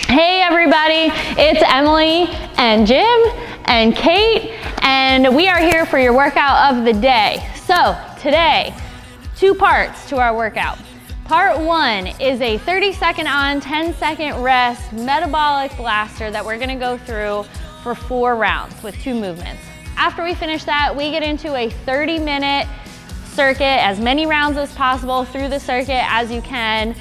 Hey everybody, it's Emily and Jim and Kate, and we are here for your workout of the day. So today, 2 parts to our workout. Part 1 is a 30-second on, 10-second rest metabolic blaster that we're gonna go through for 4 rounds with 2 movements. After we finish that, we get into a 30-minute circuit, as many rounds as possible through the circuit as you can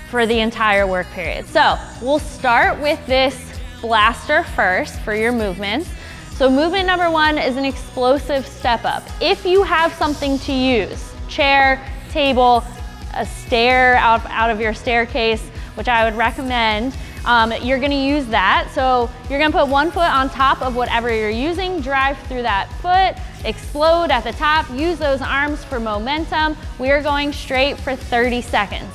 for the entire work period. So we'll start with this blaster first for your movements. So movement number 1 is an explosive step up. If you have something to use, chair, table, a stair out of your staircase, which I would recommend, you're gonna use that. So you're gonna put 1 foot on top of whatever you're using, drive through that foot, explode at the top, use those arms for momentum. We are going straight for 30 seconds.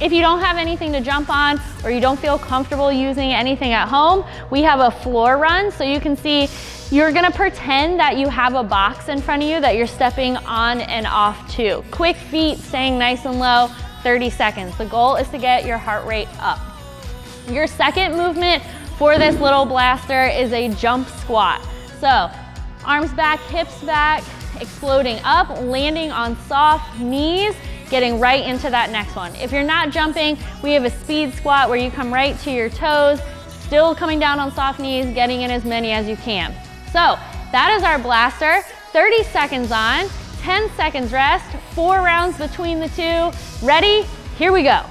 If you don't have anything to jump on or you don't feel comfortable using anything at home, we have a floor run. So you can see, you're gonna pretend that you have a box in front of you that you're stepping on and off to. Quick feet, staying nice and low, 30 seconds. The goal is to get your heart rate up. Your second movement for this little blaster is a jump squat. So arms back, hips back, exploding up, landing on soft knees, getting right into that next one. If you're not jumping, we have a speed squat where you come right to your toes, still coming down on soft knees, getting in as many as you can. So that is our blaster. 30 seconds on, 10 seconds rest, 4 rounds between the 2. Ready? Here we go.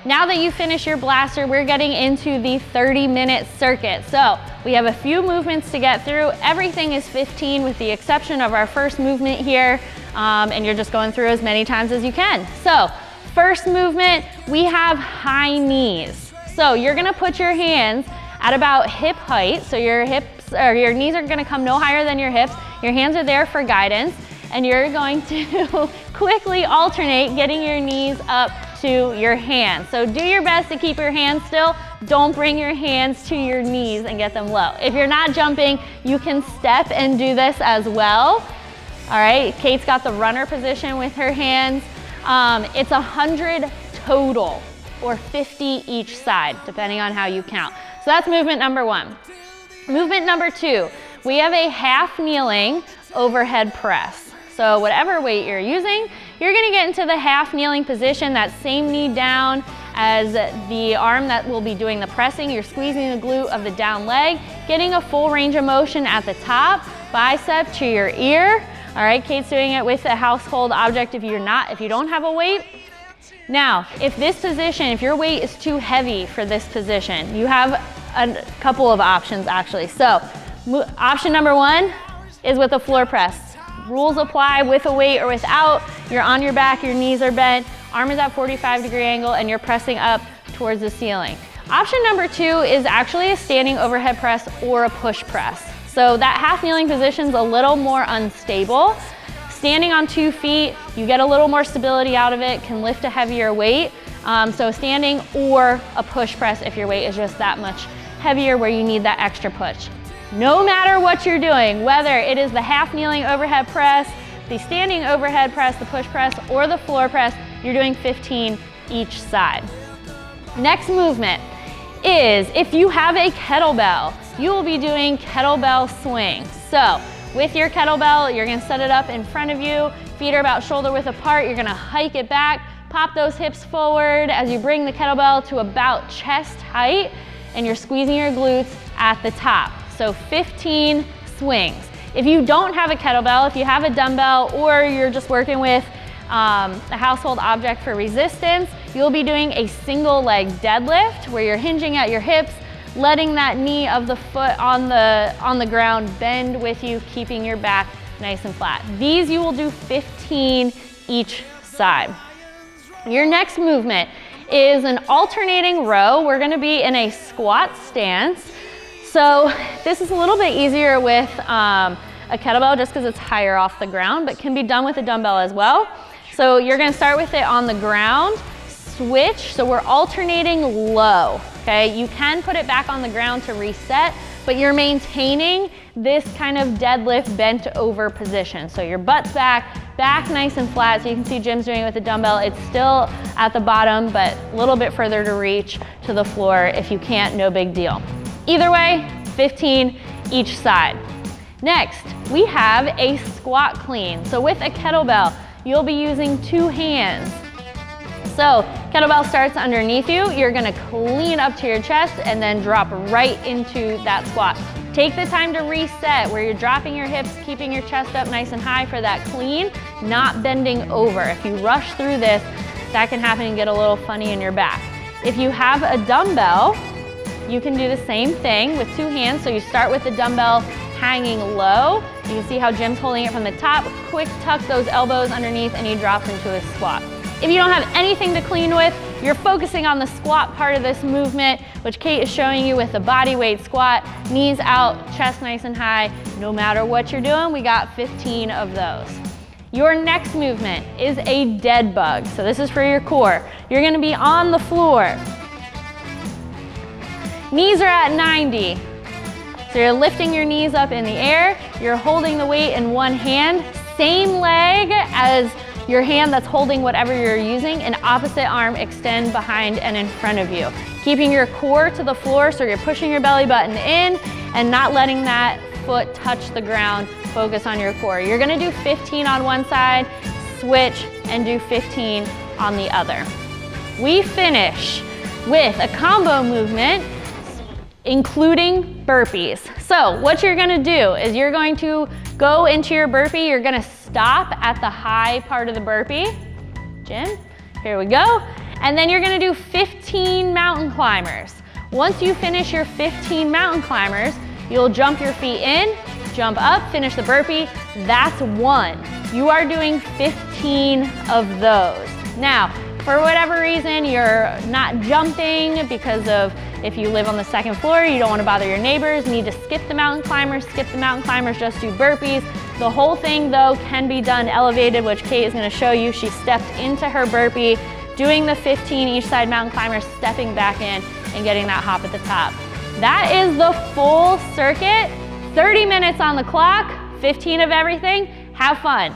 Now that you finish your blaster, we're getting into the 30-minute circuit. So we have a few movements to get through. Everything is 15 with the exception of our first movement here, and you're just going through as many times as you can. So first movement, we have high knees. So you're gonna put your hands at about hip height. So your hips or your knees are gonna come no higher than your hips. Your hands are there for guidance, and you're going to quickly alternate getting your knees up to your hands. So do your best to keep your hands still. Don't bring your hands to your knees and get them low. If you're not jumping, you can step and do this as well. All right, Kate's got the runner position with her hands. It's 100 total, or 50 each side, depending on how you count. So that's movement number one. Movement number two, we have a half kneeling overhead press. So whatever weight you're using, you're gonna get into the half kneeling position, that same knee down as the arm that will be doing the pressing. You're squeezing the glute of the down leg, getting a full range of motion at the top, bicep to your ear. All right, Kate's doing it with a household object if you don't have a weight. Now, if this position, if your weight is too heavy for this position, you have a couple of options actually. So option number one is with a floor press. Rules apply with a weight or without. You're on your back, your knees are bent, arm is at 45-degree angle, and you're pressing up towards the ceiling. Option number two is actually a standing overhead press or a push press. So that half kneeling position is a little more unstable. Standing on 2 feet, you get a little more stability out of it, can lift a heavier weight. So standing or a push press if your weight is just that much heavier where you need that extra push. No matter what you're doing, whether it is the half kneeling overhead press, the standing overhead press, the push press, or the floor press, you're doing 15 each side. Next movement is if you have a kettlebell, you will be doing kettlebell swings. So with your kettlebell, you're gonna set it up in front of you, feet are about shoulder width apart, you're gonna hike it back, pop those hips forward as you bring the kettlebell to about chest height, and you're squeezing your glutes at the top. So 15 swings. If you don't have a kettlebell, if you have a dumbbell, or you're just working with a household object for resistance, you'll be doing a single leg deadlift where you're hinging at your hips, letting that knee of the foot on the ground bend with you, keeping your back nice and flat. These you will do 15 each side. Your next movement is an alternating row. We're gonna be in a squat stance. So this is a little bit easier with a kettlebell just because it's higher off the ground, but can be done with a dumbbell as well. So you're gonna start with it on the ground, switch, so we're alternating low, okay? You can put it back on the ground to reset, but you're maintaining this kind of deadlift bent over position. So your butt's back nice and flat, so you can see Jim's doing it with the dumbbell. It's still at the bottom, but a little bit further to reach to the floor. If you can't, no big deal. Either way, 15 each side. Next, we have a squat clean. So with a kettlebell, you'll be using 2 hands. So kettlebell starts underneath you, you're gonna clean up to your chest and then drop right into that squat. Take the time to reset where you're dropping your hips, keeping your chest up nice and high for that clean, not bending over. If you rush through this, that can happen and get a little funny in your back. If you have a dumbbell, you can do the same thing with 2 hands. So you start with the dumbbell hanging low. You can see how Jim's holding it from the top. Quick tuck those elbows underneath and you drop into a squat. If you don't have anything to clean with, you're focusing on the squat part of this movement, which Kate is showing you with the body weight squat, knees out, chest nice and high. No matter what you're doing, we got 15 of those. Your next movement is a dead bug. So this is for your core. You're gonna be on the floor. Knees are at 90. So you're lifting your knees up in the air, you're holding the weight in one hand, same leg as your hand that's holding whatever you're using, and opposite arm extend behind and in front of you. Keeping your core to the floor so you're pushing your belly button in and not letting that foot touch the ground. Focus on your core. You're gonna do 15 on one side, switch, and do 15 on the other. We finish with a combo movement including burpees. So what you're gonna do is you're going to go into your burpee, you're gonna stop at the high part of the burpee. Jim, here we go. And then you're gonna do 15 mountain climbers. Once you finish your 15 mountain climbers, you'll jump your feet in, jump up, finish the burpee. That's 1. You are doing 15 of those. Now, for whatever reason, you're not jumping because of if you live on the 2nd floor, you don't want to bother your neighbors, need to skip the mountain climbers, just do burpees. The whole thing though can be done elevated, which Kate is going to show you. She stepped into her burpee, doing the 15 each side mountain climbers, stepping back in and getting that hop at the top. That is the full circuit. 30 minutes on the clock, 15 of everything. Have fun.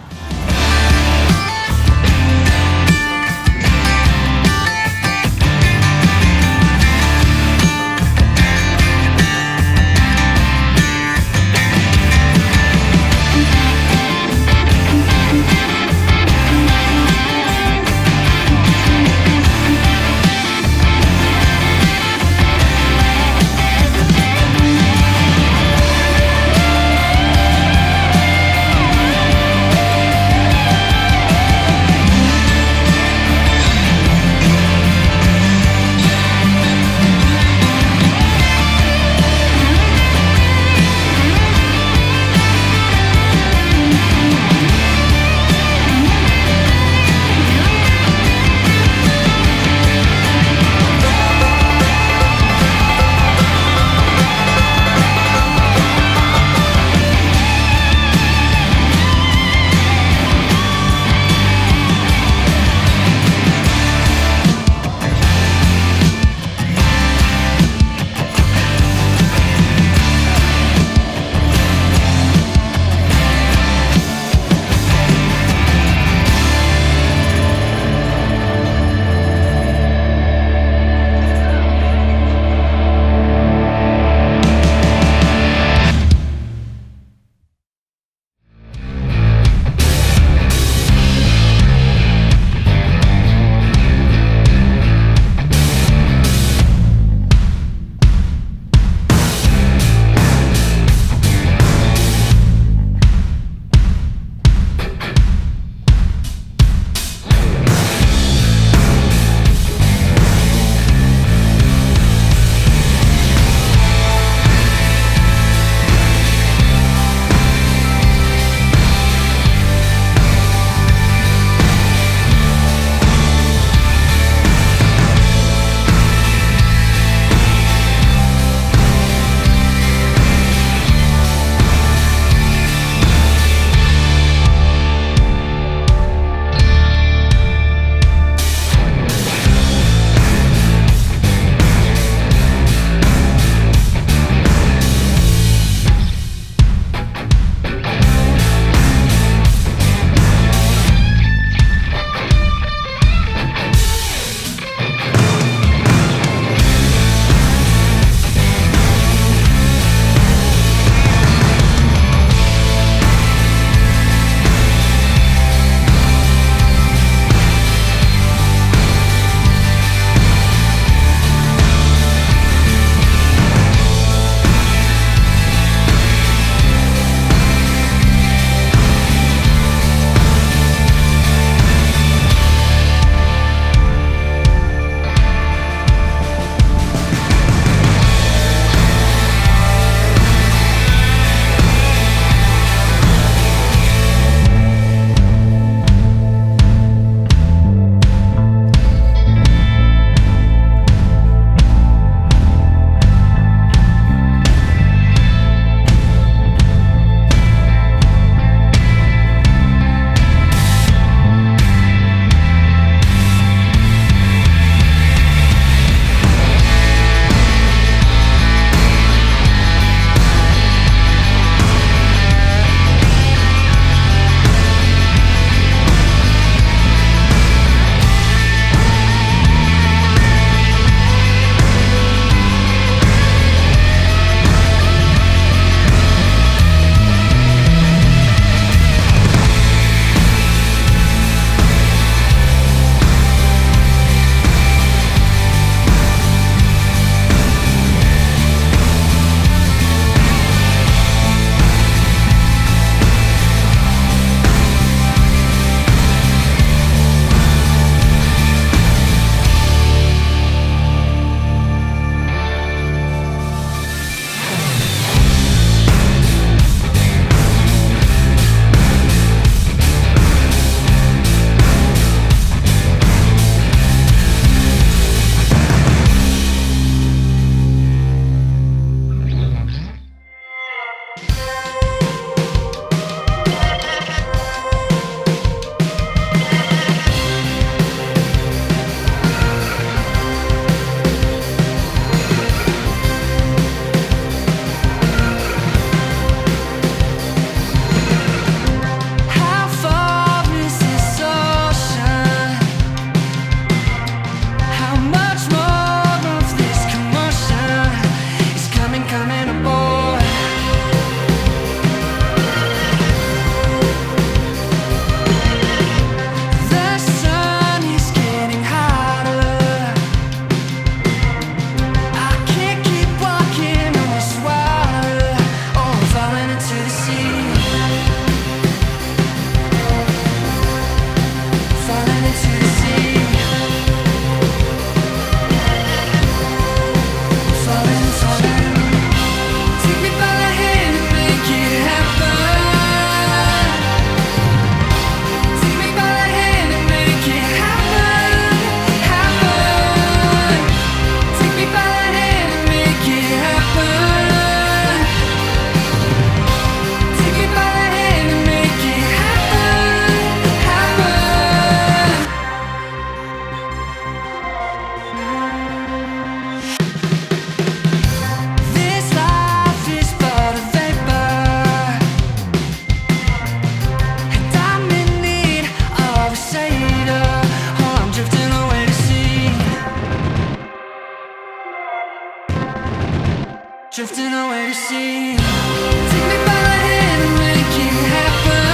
drifting away to sea. Take me by the hand and make it happen.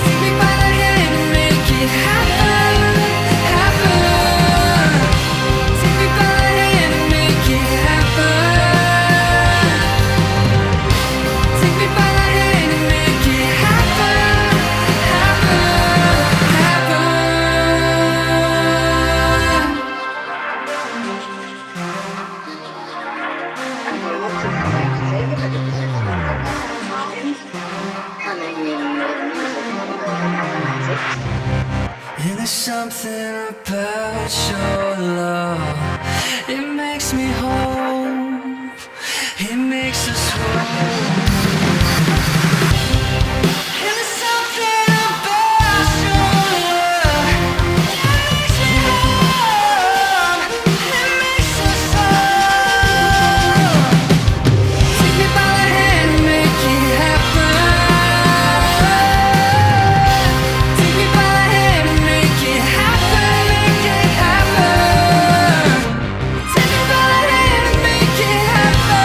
Take me by the hand and make it happen, happen. Take me by the hand and make it happen. Take me by the hand and make it happen, happen, happen. And there's something about your love, it makes me whole, it makes us whole. And there's something about your love, it makes me whole, it makes us whole. Take me by the hand and make it happen. Take me by the hand and make it happen, make it happen. Take me by the hand and make it happen.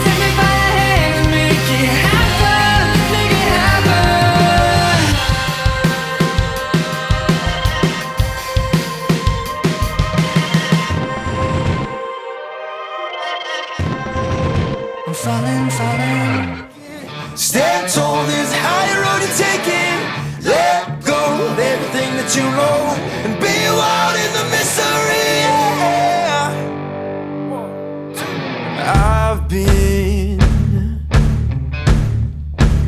Take me by the hand and make it happen, make it happen. I'm falling, falling. Stand tall, there's a higher road you're taking. Let go of everything that you know and be wild in the mystery. Yeah. I've been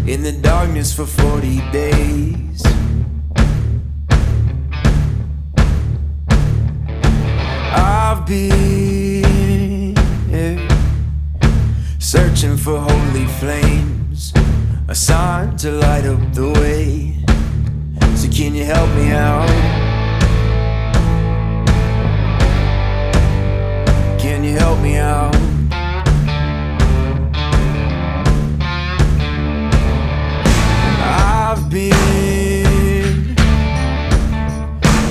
in the darkness for 40 days. I've been searching for holy flames, a sign to light up the way. So can you help me out? Can you help me out? I've been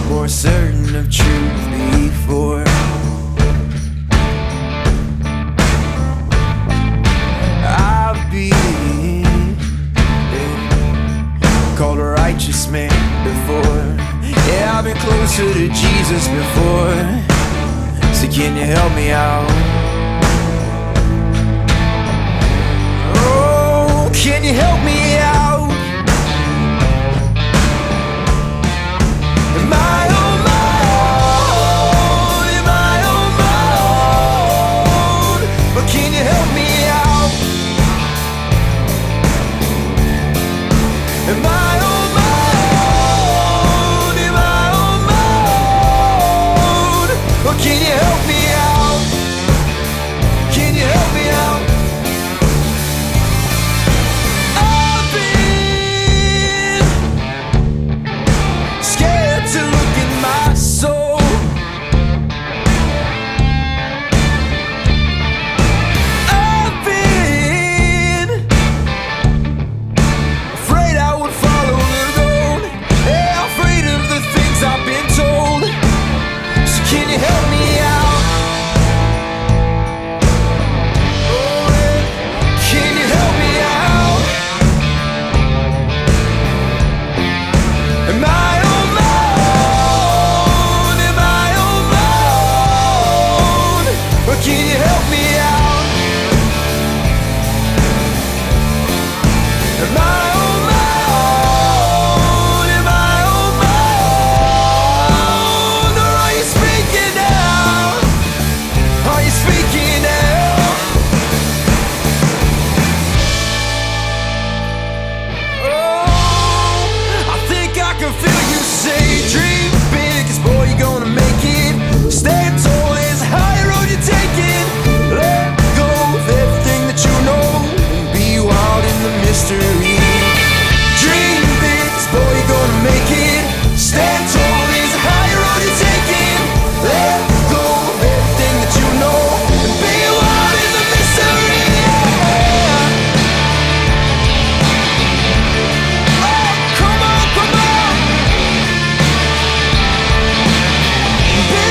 more certain of truth before. I've been called a righteous man before. Yeah, I've been closer to Jesus before. So can you help me out? Oh, can you help me out? Am I on my own? Am I on my own? Or can you help me out? Am I on my own? Am I on my own? Or can you help me out? Can you help me out? I've been scared to look in my soul. I've been afraid I would follow the road. Yeah, afraid of the things I've been told. So can you help me out? Oh, yeah. Can you help me out? Am I on my own? Am I on my own? Or can you help me out? Am I on my own? Am I on my own? Or are you speaking now? Are you speaking now? Oh, I think I can feel you say, dream big, 'cause boy, you're gonna make it. Stand tall, there's a higher road you're taking. Let go of everything that you know and be wild in the mystery. Dream big, 'cause boy, you're gonna make it. Stand tall, there's a higher road you're taking. Let go of everything that you know and be wild in the mystery. Yeah. Oh, come on, come on. Be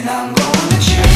and I'm gonna change.